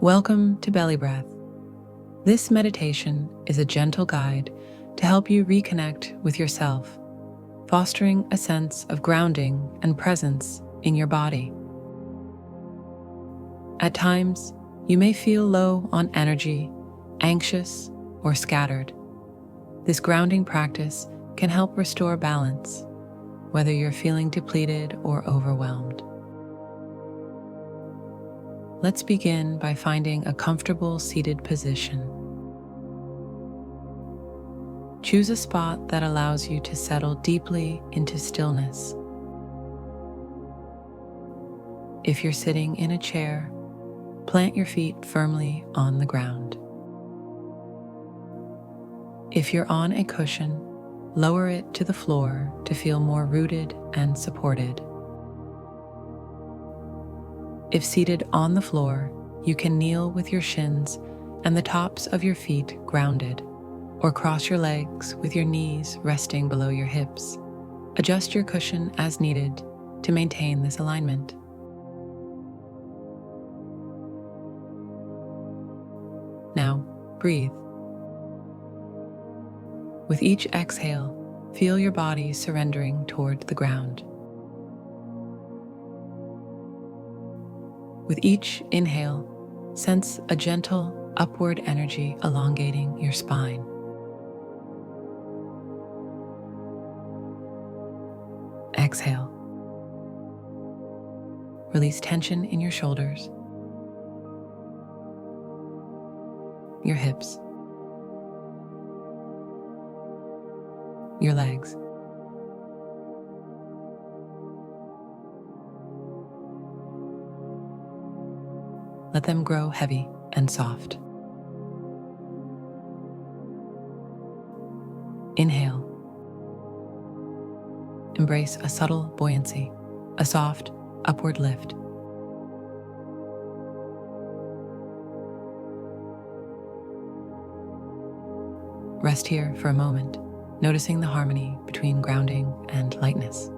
Welcome to BellyBreath. This meditation is a gentle guide to help you reconnect with yourself, fostering a sense of grounding and presence in your body. At times, you may feel low on energy, anxious, or scattered. This grounding practice can help restore balance, whether you're feeling depleted or overwhelmed. Let's begin by finding a comfortable seated position. Choose a spot that allows you to settle deeply into stillness. If you're sitting in a chair, plant your feet firmly on the ground. If you're on a cushion, lower it to the floor to feel more rooted and supported. If seated on the floor, you can kneel with your shins and the tops of your feet grounded, or cross your legs with your knees resting below your hips. Adjust your cushion as needed to maintain this alignment. Now, breathe. With each exhale, feel your body surrendering toward the ground. With each inhale, sense a gentle upward energy elongating your spine. Exhale. Release tension in your shoulders, your hips, your legs. Let them grow heavy and soft. Inhale. Embrace a subtle buoyancy, a soft, upward lift. Rest here for a moment, noticing the harmony between grounding and lightness.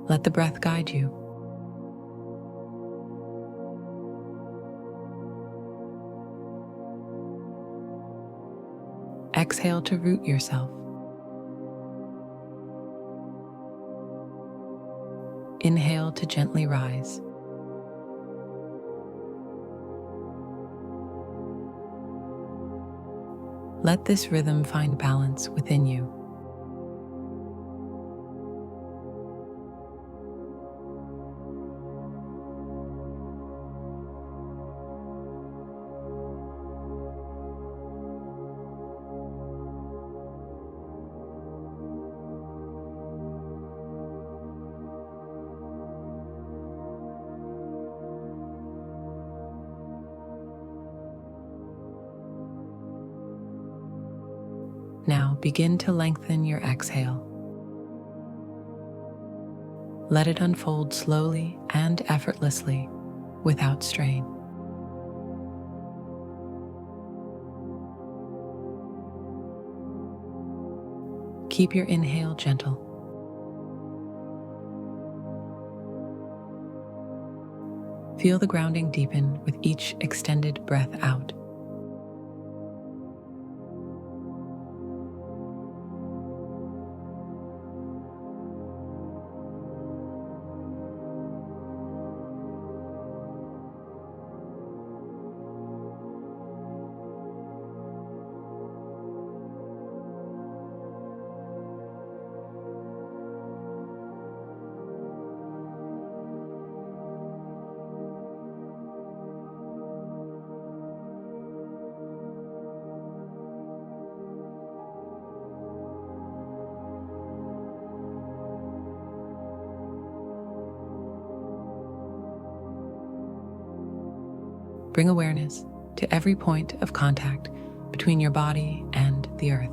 Let the breath guide you. Exhale to root yourself. Inhale to gently rise. Let this rhythm find balance within you. Now begin to lengthen your exhale. Let it unfold slowly and effortlessly without strain. Keep your inhale gentle. Feel the grounding deepen with each extended breath out. Bring awareness to every point of contact between your body and the earth.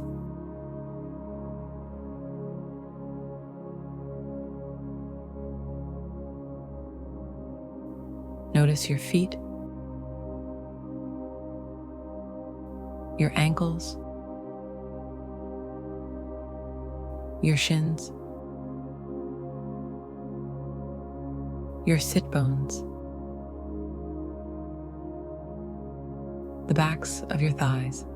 Notice your feet, your ankles, your shins, your sit bones, the backs of your thighs.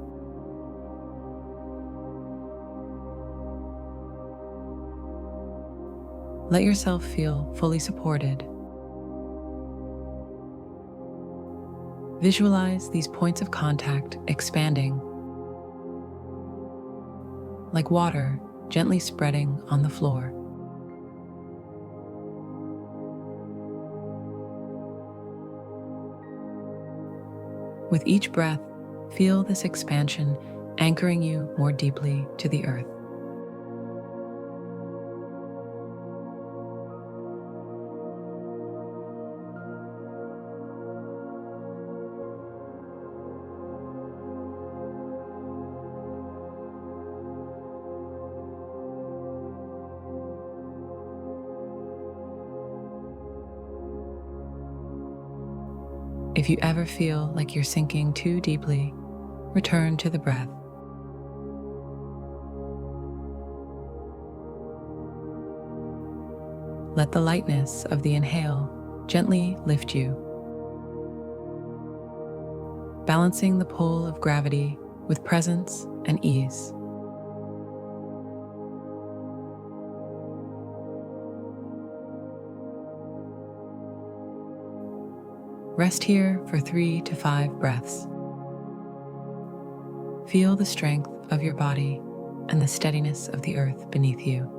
Let yourself feel fully supported. Visualize these points of contact expanding, like water gently spreading on the floor. With each breath, feel this expansion anchoring you more deeply to the earth. If you ever feel like you're sinking too deeply, return to the breath. Let the lightness of the inhale gently lift you, balancing the pull of gravity with presence and ease. Rest here for 3 to 5 breaths. Feel the strength of your body and the steadiness of the earth beneath you.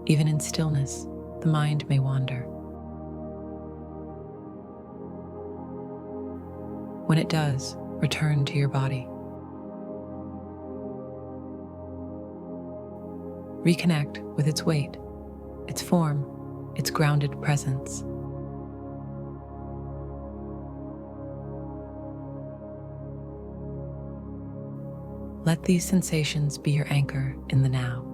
Even in stillness, the mind may wander. When it does, return to your body. Reconnect with its weight, its form, its grounded presence. Let these sensations be your anchor in the now.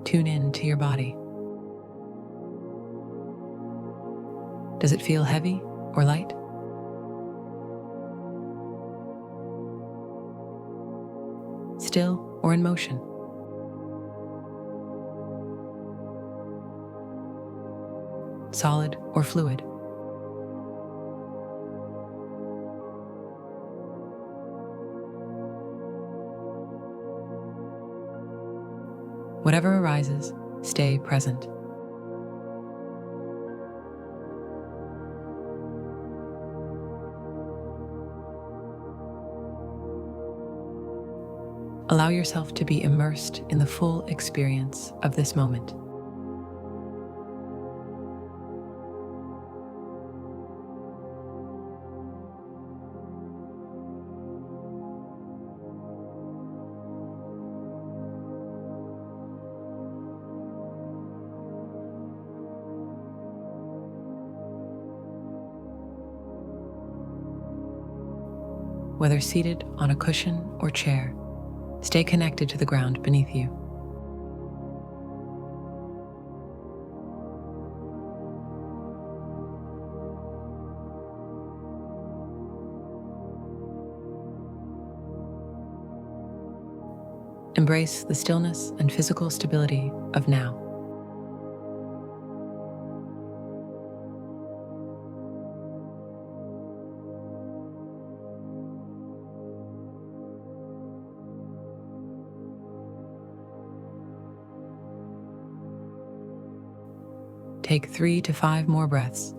Tune in to your body. Does it feel heavy or light? Still or in motion? Solid or fluid? Whatever arises, stay present. Allow yourself to be immersed in the full experience of this moment. Whether seated on a cushion or chair, stay connected to the ground beneath you. Embrace the stillness and physical stability of now. take 3 to 5 more breaths.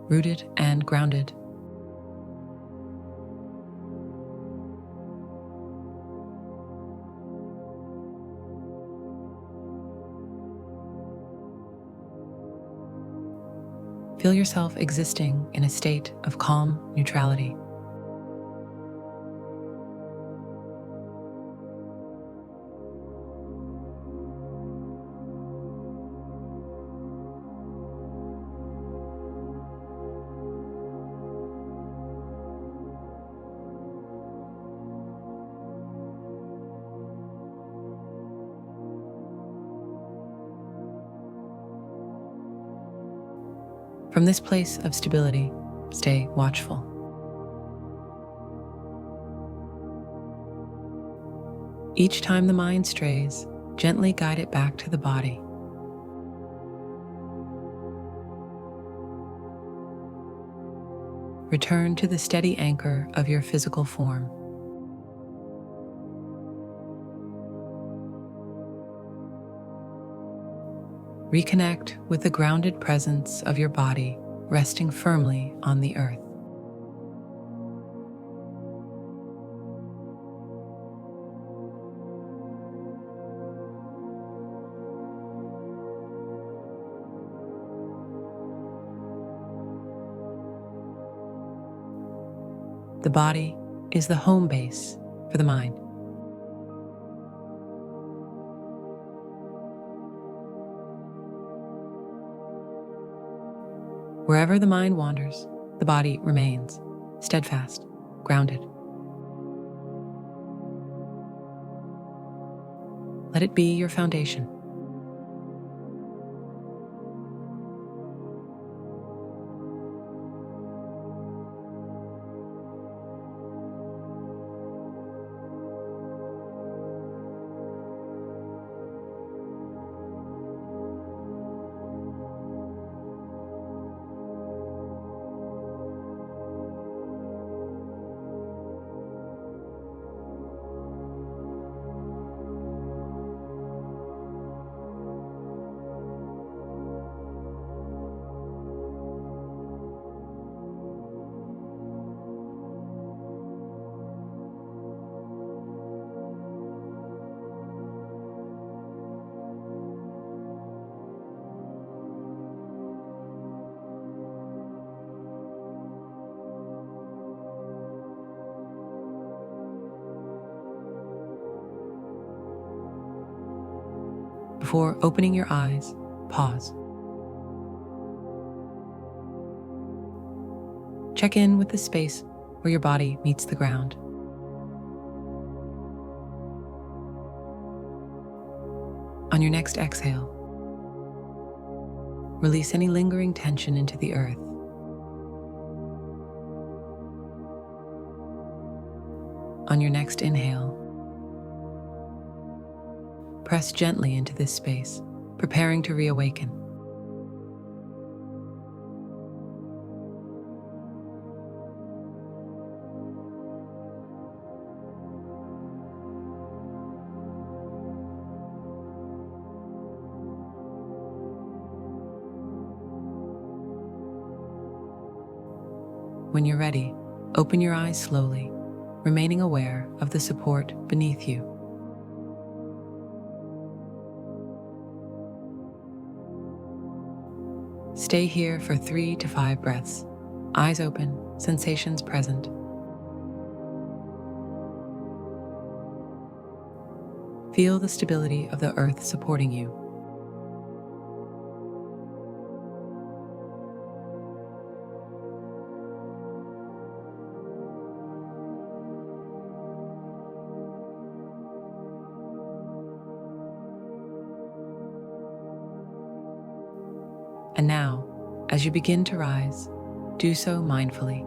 Rooted and grounded. Feel yourself existing in a state of calm neutrality. From this place of stability, stay watchful. Each time the mind strays, gently guide it back to the body. Return to the steady anchor of your physical form. Reconnect with the grounded presence of your body resting firmly on the earth. The body is the home base for the mind. Wherever the mind wanders, the body remains steadfast, grounded. Let it be your foundation. Before opening your eyes, pause. Check in with the space where your body meets the ground. On your next exhale, release any lingering tension into the earth. On your next inhale, press gently into this space, preparing to reawaken. When you're ready, open your eyes slowly, remaining aware of the support beneath you. Stay here for 3 to 5 breaths, eyes open, sensations present. Feel the stability of the earth supporting you. And now, as you begin to rise, do so mindfully.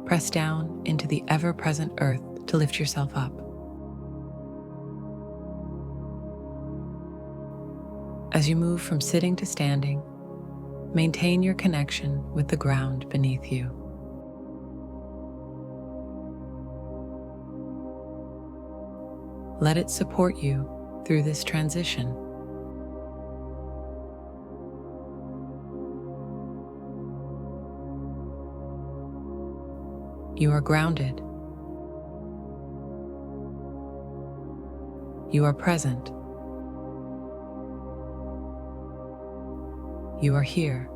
Press down into the ever-present earth to lift yourself up. As you move from sitting to standing, maintain your connection with the ground beneath you. Let it support you through this transition. You are grounded. You are present. You are here.